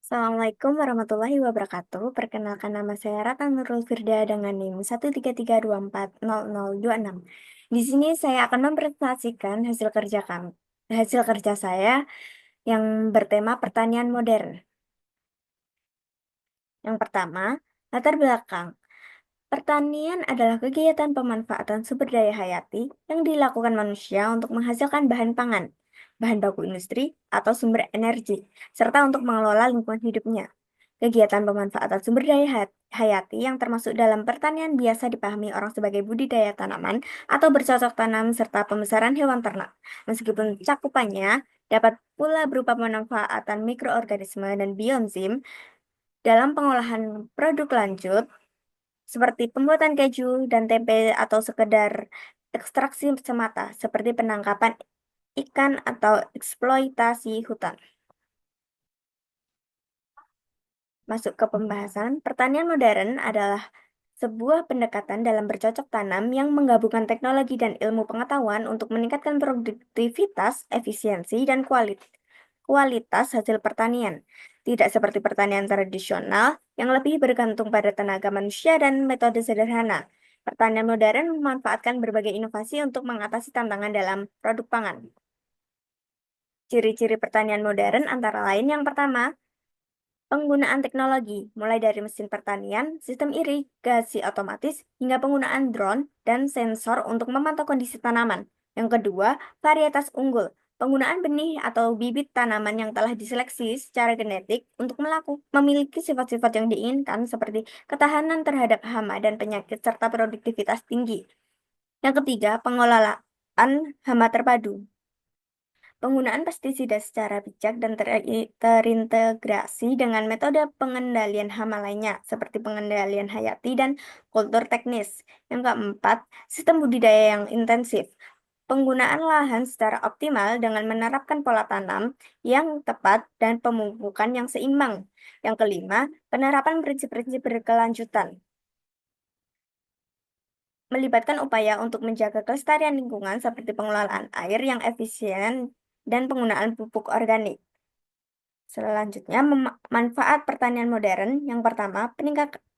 Assalamualaikum warahmatullahi wabarakatuh. Perkenalkan nama saya Ratna Nurul Firda dengan NIM 133240026. Di sini saya akan mempresentasikan hasil kerja saya yang bertema pertanian modern. Yang pertama, latar belakang. Pertanian adalah kegiatan pemanfaatan sumber daya hayati yang dilakukan manusia untuk menghasilkan bahan pangan, bahan baku industri, atau sumber energi, serta untuk mengelola lingkungan hidupnya. Kegiatan pemanfaatan sumber daya hayati yang termasuk dalam pertanian biasa dipahami orang sebagai budidaya tanaman atau bercocok tanam serta pembesaran hewan ternak. Meskipun cakupannya dapat pula berupa pemanfaatan mikroorganisme dan bioenzim dalam pengolahan produk lanjut, seperti pembuatan keju dan tempe atau sekedar ekstraksi semata, seperti penangkapan ikan atau eksploitasi hutan. Masuk ke pembahasan, pertanian modern adalah sebuah pendekatan dalam bercocok tanam yang menggabungkan teknologi dan ilmu pengetahuan untuk meningkatkan produktivitas, efisiensi, dan kualitas hasil pertanian. Tidak seperti pertanian tradisional yang lebih bergantung pada tenaga manusia dan metode sederhana. Pertanian modern memanfaatkan berbagai inovasi untuk mengatasi tantangan dalam produk pangan. Ciri-ciri pertanian modern antara lain yang pertama, penggunaan teknologi, mulai dari mesin pertanian, sistem irigasi otomatis, hingga penggunaan drone dan sensor untuk memantau kondisi tanaman. Yang kedua, varietas unggul, penggunaan benih atau bibit tanaman yang telah diseleksi secara genetik untuk memiliki sifat-sifat yang diinginkan seperti ketahanan terhadap hama dan penyakit serta produktivitas tinggi. Yang ketiga, pengelolaan hama terpadu. Penggunaan pestisida secara bijak dan terintegrasi dengan metode pengendalian hama lainnya, seperti pengendalian hayati dan kultur teknis. Yang keempat, sistem budidaya yang intensif. Penggunaan lahan secara optimal dengan menerapkan pola tanam yang tepat dan pemupukan yang seimbang. Yang kelima, penerapan prinsip-prinsip berkelanjutan melibatkan upaya untuk menjaga kelestarian lingkungan seperti pengelolaan air yang efisien dan penggunaan pupuk organik. Selanjutnya, manfaat pertanian modern. Yang pertama,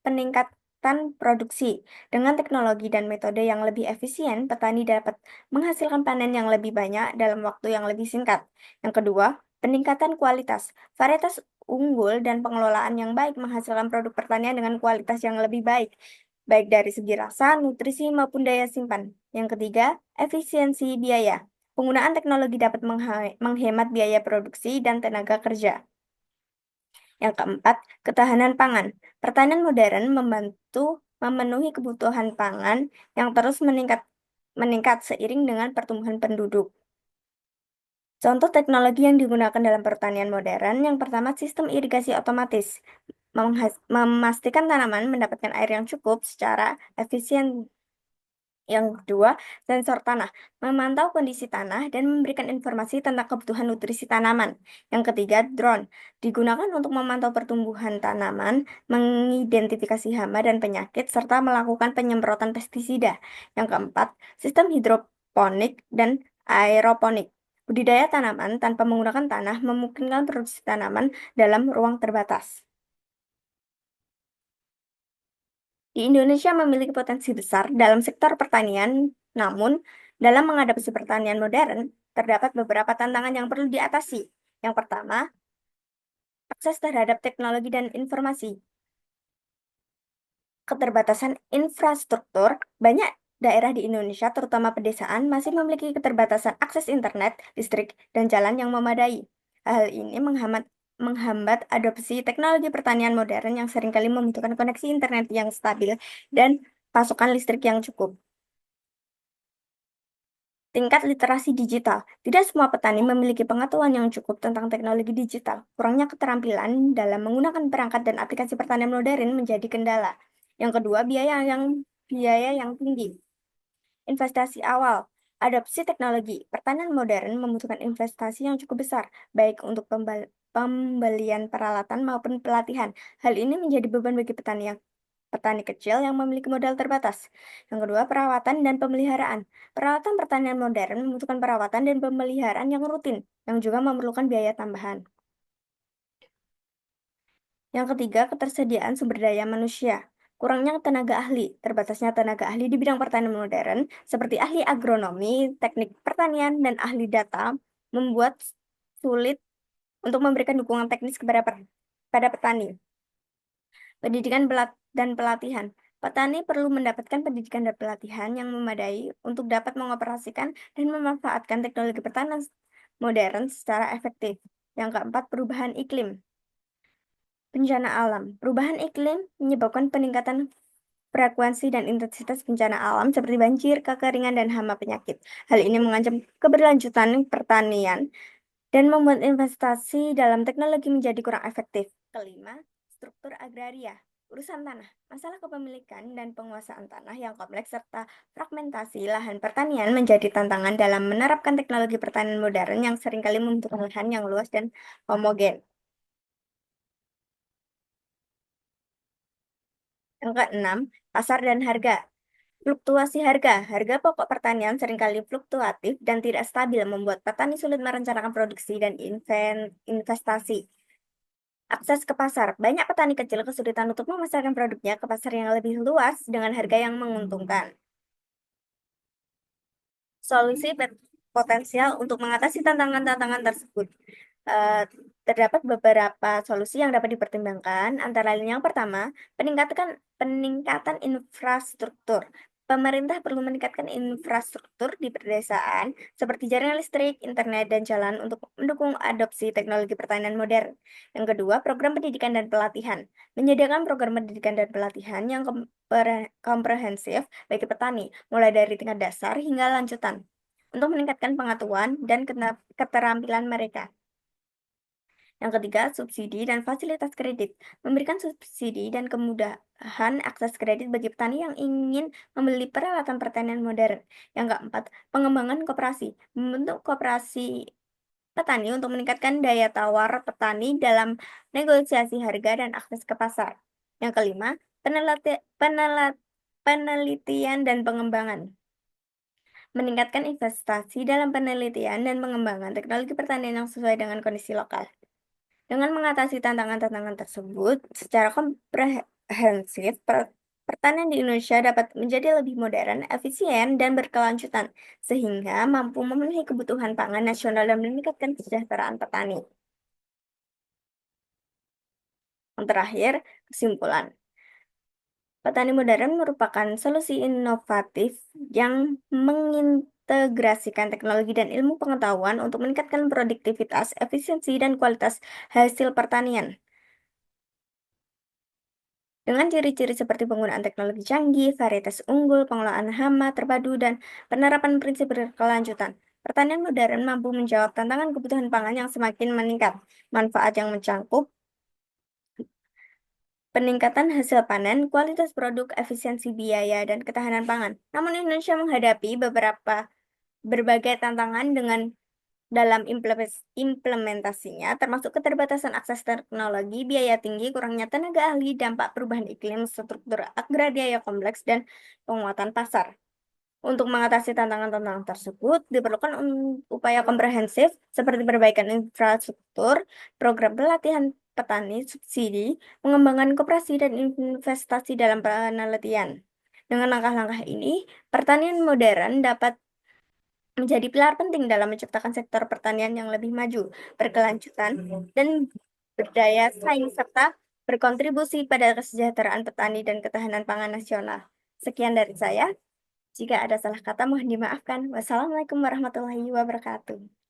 peningkatan produksi. Dengan teknologi dan metode yang lebih efisien, petani dapat menghasilkan panen yang lebih banyak dalam waktu yang lebih singkat. Yang kedua, peningkatan kualitas. Varietas unggul dan pengelolaan yang baik menghasilkan produk pertanian dengan kualitas yang lebih baik, baik dari segi rasa, nutrisi, maupun daya simpan. Yang ketiga, efisiensi biaya. Penggunaan teknologi dapat menghemat biaya produksi dan tenaga kerja. Yang keempat, ketahanan pangan. Pertanian modern membantu memenuhi kebutuhan pangan yang terus meningkat seiring dengan pertumbuhan penduduk. Contoh teknologi yang digunakan dalam pertanian modern, yang pertama sistem irigasi otomatis, memastikan tanaman mendapatkan air yang cukup secara efisien. Yang kedua, sensor tanah, memantau kondisi tanah dan memberikan informasi tentang kebutuhan nutrisi tanaman. Yang ketiga, drone, digunakan untuk memantau pertumbuhan tanaman, mengidentifikasi hama dan penyakit, serta melakukan penyemprotan pestisida. Yang keempat, sistem hidroponik dan aeroponik. Budidaya tanaman tanpa menggunakan tanah memungkinkan produksi tanaman dalam ruang terbatas. Di Indonesia memiliki potensi besar dalam sektor pertanian, namun dalam menghadapi pertanian modern, terdapat beberapa tantangan yang perlu diatasi. Yang pertama, akses terhadap teknologi dan informasi. Keterbatasan infrastruktur, banyak daerah di Indonesia, terutama pedesaan, masih memiliki keterbatasan akses internet, listrik, dan jalan yang memadai. Hal ini menghambat adopsi teknologi pertanian modern yang seringkali membutuhkan koneksi internet yang stabil dan pasokan listrik yang cukup. Tingkat literasi digital. Tidak semua petani memiliki pengetahuan yang cukup tentang teknologi digital. Kurangnya keterampilan dalam menggunakan perangkat dan aplikasi pertanian modern menjadi kendala. Yang kedua, biaya yang tinggi. Investasi awal. Adopsi teknologi pertanian modern membutuhkan investasi yang cukup besar, baik untuk pembelian peralatan maupun pelatihan. Hal ini menjadi beban bagi petani kecil yang memiliki modal terbatas. Yang kedua, perawatan dan pemeliharaan. Perawatan pertanian modern membutuhkan perawatan dan pemeliharaan yang rutin, yang juga memerlukan biaya tambahan. Yang ketiga, ketersediaan sumber daya manusia. Kurangnya tenaga ahli, terbatasnya tenaga ahli di bidang pertanian modern, seperti ahli agronomi, teknik pertanian, dan ahli data, membuat sulit untuk memberikan dukungan teknis kepada petani. Pendidikan dan pelatihan. Petani perlu mendapatkan pendidikan dan pelatihan yang memadai untuk dapat mengoperasikan dan memanfaatkan teknologi pertanian modern secara efektif. Yang keempat, perubahan iklim. Bencana alam. Perubahan iklim menyebabkan peningkatan frekuensi dan intensitas bencana alam seperti banjir, kekeringan, dan hama penyakit. Hal ini mengancam keberlanjutan pertanian dan membuat investasi dalam teknologi menjadi kurang efektif. Kelima, struktur agraria. Urusan tanah, masalah kepemilikan dan penguasaan tanah yang kompleks serta fragmentasi lahan pertanian menjadi tantangan dalam menerapkan teknologi pertanian modern yang seringkali membutuhkan lahan yang luas dan homogen. Yang keenam, pasar dan harga. Fluktuasi harga. Harga pokok pertanian seringkali fluktuatif dan tidak stabil membuat petani sulit merencanakan produksi dan investasi. Akses ke pasar. Banyak petani kecil kesulitan untuk memasarkan produknya ke pasar yang lebih luas dengan harga yang menguntungkan. Solusi potensial untuk mengatasi tantangan-tantangan tersebut. Eh, Terdapat beberapa solusi yang dapat dipertimbangkan, antara lain yang pertama, peningkatan infrastruktur. Pemerintah perlu meningkatkan infrastruktur di pedesaan, seperti jaringan listrik, internet, dan jalan untuk mendukung adopsi teknologi pertanian modern. Yang kedua, program pendidikan dan pelatihan. Menyediakan program pendidikan dan pelatihan yang komprehensif bagi petani, mulai dari tingkat dasar hingga lanjutan, untuk meningkatkan pengetahuan dan keterampilan mereka. Yang ketiga, subsidi dan fasilitas kredit. Memberikan subsidi dan kemudahan akses kredit bagi petani yang ingin membeli peralatan pertanian modern. Yang keempat, pengembangan koperasi. Membentuk koperasi petani untuk meningkatkan daya tawar petani dalam negosiasi harga dan akses ke pasar. Yang kelima, penelitian dan pengembangan. Meningkatkan investasi dalam penelitian dan pengembangan teknologi pertanian yang sesuai dengan kondisi lokal. Dengan mengatasi tantangan-tantangan tersebut secara komprehensif, pertanian di Indonesia dapat menjadi lebih modern, efisien, dan berkelanjutan, sehingga mampu memenuhi kebutuhan pangan nasional dan meningkatkan kesejahteraan petani. Yang terakhir, kesimpulan. Petani modern merupakan solusi inovatif yang mengintegrasikan teknologi dan ilmu pengetahuan untuk meningkatkan produktivitas, efisiensi, dan kualitas hasil pertanian. Dengan ciri-ciri seperti penggunaan teknologi canggih, varietas unggul, pengelolaan hama terpadu, dan penerapan prinsip berkelanjutan, pertanian modern mampu menjawab tantangan kebutuhan pangan yang semakin meningkat. Manfaat yang mencakup peningkatan hasil panen, kualitas produk, efisiensi biaya, dan ketahanan pangan. Namun Indonesia menghadapi berbagai tantangan dalam implementasinya, termasuk keterbatasan akses teknologi, biaya tinggi, kurangnya tenaga ahli, dampak perubahan iklim, struktur agraria yang kompleks, dan penguatan pasar. Untuk mengatasi tantangan-tantangan tersebut, diperlukan upaya komprehensif seperti perbaikan infrastruktur, program pelatihan petani, subsidi, pengembangan koperasi, dan investasi dalam penelitian. Dengan langkah-langkah ini, pertanian modern dapat menjadi pilar penting dalam menciptakan sektor pertanian yang lebih maju, berkelanjutan, dan berdaya saing serta berkontribusi pada kesejahteraan petani dan ketahanan pangan nasional. Sekian dari saya. Jika ada salah kata mohon dimaafkan. Wassalamualaikum warahmatullahi wabarakatuh.